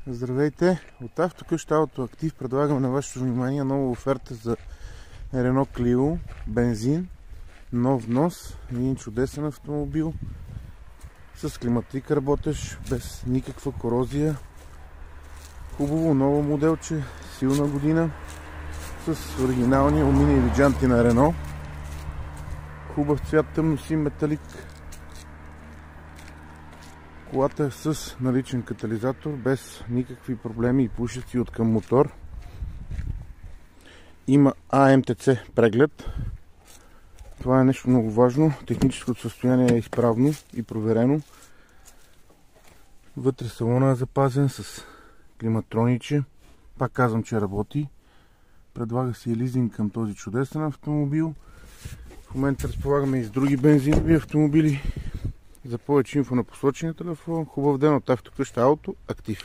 Здравейте! От Автокъща Auto Active предлагам на вашето внимание нова оферта за Renault Clio бензин, нов внос, един чудесен автомобил с климатик работещ, без никаква корозия, хубаво ново моделче, силна година, с оригинални алуминиеви джанти на Renault, хубав цвят тъмносин металик. Колата е с наличен катализатор, без никакви проблеми и пушещи от към мотор. Има АМТЦ преглед. Това е нещо много важно. Техническото състояние е изправно и проверено. Вътре салона е запазен с климатрониче. Пак казвам, че работи. Предлага се и лизинг към този чудесен автомобил. В момента разполагаме и с други бензинови автомобили. За повече инфо на посочения телефон. Хубав ден от Автокъща Auto Active.